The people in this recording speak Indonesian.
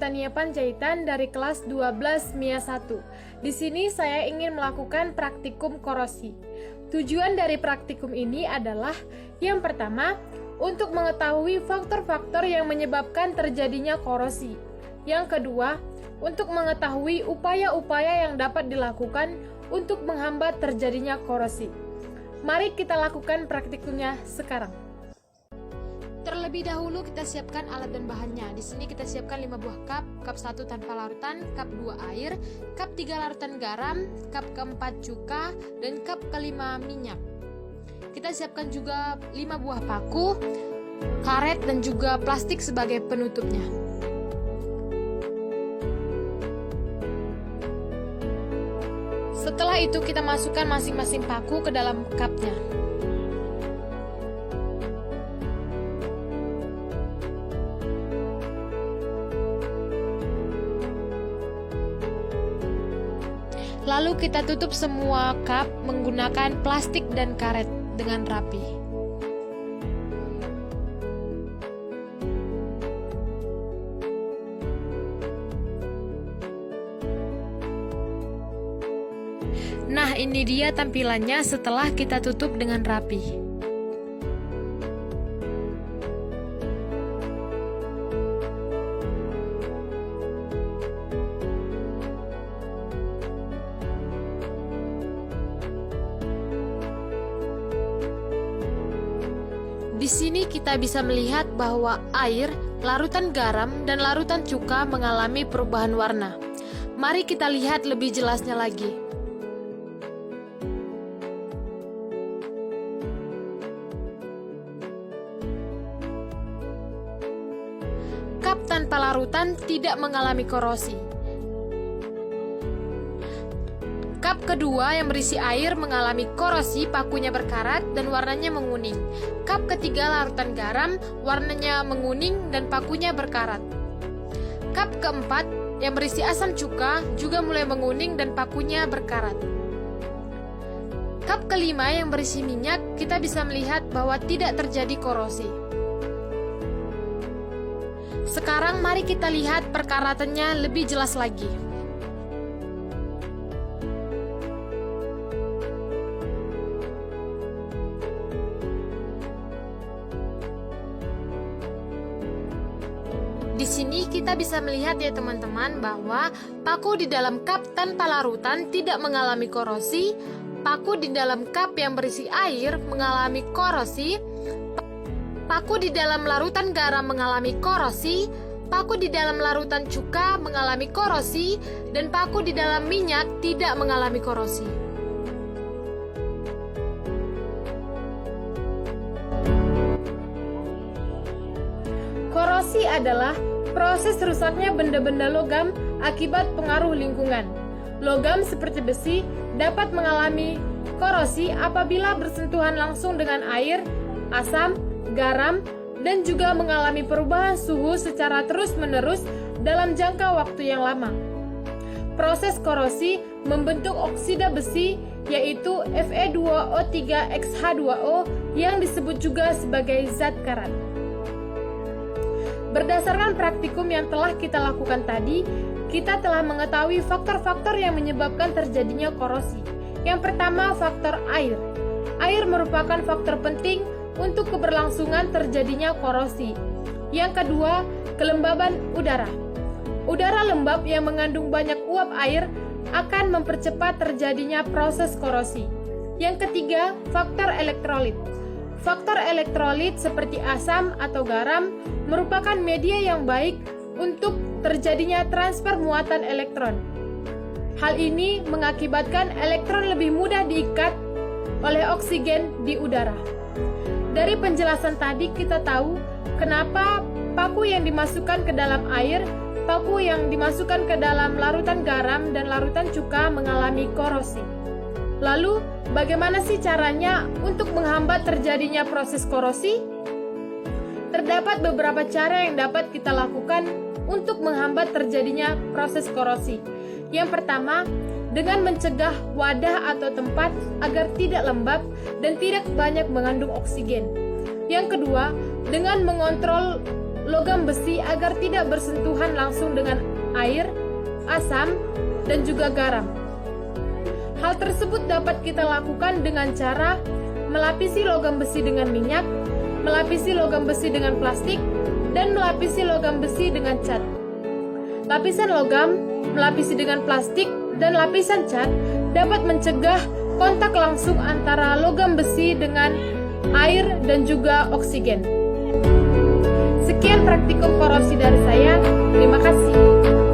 Tania Panjaitan dari kelas 12 MIA 1. Di sini saya ingin melakukan praktikum korosi. Tujuan dari praktikum ini adalah yang pertama, untuk mengetahui faktor-faktor yang menyebabkan terjadinya korosi. Yang kedua, untuk mengetahui upaya-upaya yang dapat dilakukan untuk menghambat terjadinya korosi. Mari kita lakukan praktikumnya sekarang. Terlebih dahulu kita siapkan alat dan bahannya. Di sini kita siapkan 5 buah cup 1 tanpa larutan, cup 2 air, cup 3 larutan garam, cup ke-4 cuka, dan cup ke-5 minyak. Kita siapkan juga 5 buah paku, karet, dan juga plastik sebagai penutupnya. Setelah itu kita masukkan masing-masing paku ke dalam cupnya. Lalu kita tutup semua cup menggunakan plastik dan karet dengan rapi. Nah, ini dia tampilannya setelah kita tutup dengan rapi. Di sini kita bisa melihat bahwa air, larutan garam, dan larutan cuka mengalami perubahan warna. Mari kita lihat lebih jelasnya lagi. Cup tanpa larutan tidak mengalami korosi. Cup kedua yang berisi air mengalami korosi, pakunya berkarat dan warnanya menguning. Cup ketiga larutan garam, warnanya menguning dan pakunya berkarat. Cup keempat yang berisi asam cuka juga mulai menguning dan pakunya berkarat. Cup kelima yang berisi minyak, kita bisa melihat bahwa tidak terjadi korosi. Sekarang mari kita lihat perkaratannya lebih jelas lagi. Di sini kita bisa melihat ya teman-teman bahwa paku di dalam cup tanpa larutan tidak mengalami korosi, paku di dalam cup yang berisi air mengalami korosi, paku di dalam larutan garam mengalami korosi, paku di dalam larutan cuka mengalami korosi, dan paku di dalam minyak tidak mengalami korosi. Korosi adalah proses rusaknya benda-benda logam akibat pengaruh lingkungan. Logam seperti besi dapat mengalami korosi apabila bersentuhan langsung dengan air, asam, garam, dan juga mengalami perubahan suhu secara terus-menerus dalam jangka waktu yang lama. Proses korosi membentuk oksida besi yaitu Fe2O3XH2O yang disebut juga sebagai zat karat. Berdasarkan praktikum yang telah kita lakukan tadi, kita telah mengetahui faktor-faktor yang menyebabkan terjadinya korosi. Yang pertama, faktor air. Air merupakan faktor penting untuk keberlangsungan terjadinya korosi. Yang kedua, kelembaban udara. Udara lembab yang mengandung banyak uap air akan mempercepat terjadinya proses korosi. Yang ketiga, faktor elektrolit. Faktor elektrolit seperti asam atau garam merupakan media yang baik untuk terjadinya transfer muatan elektron. Hal ini mengakibatkan elektron lebih mudah diikat oleh oksigen di udara. Dari penjelasan tadi kita tahu kenapa paku yang dimasukkan ke dalam air, paku yang dimasukkan ke dalam larutan garam dan larutan cuka mengalami korosi. Lalu, bagaimana sih caranya untuk menghambat terjadinya proses korosi? Terdapat beberapa cara yang dapat kita lakukan untuk menghambat terjadinya proses korosi. Yang pertama, dengan mencegah wadah atau tempat agar tidak lembab dan tidak banyak mengandung oksigen. Yang kedua, dengan mengontrol logam besi agar tidak bersentuhan langsung dengan air, asam, dan juga garam. Hal tersebut dapat kita lakukan dengan cara melapisi logam besi dengan minyak, melapisi logam besi dengan plastik, dan melapisi logam besi dengan cat. Lapisan logam, melapisi dengan plastik, dan lapisan cat dapat mencegah kontak langsung antara logam besi dengan air dan juga oksigen. Sekian praktikum korosi dari saya. Terima kasih.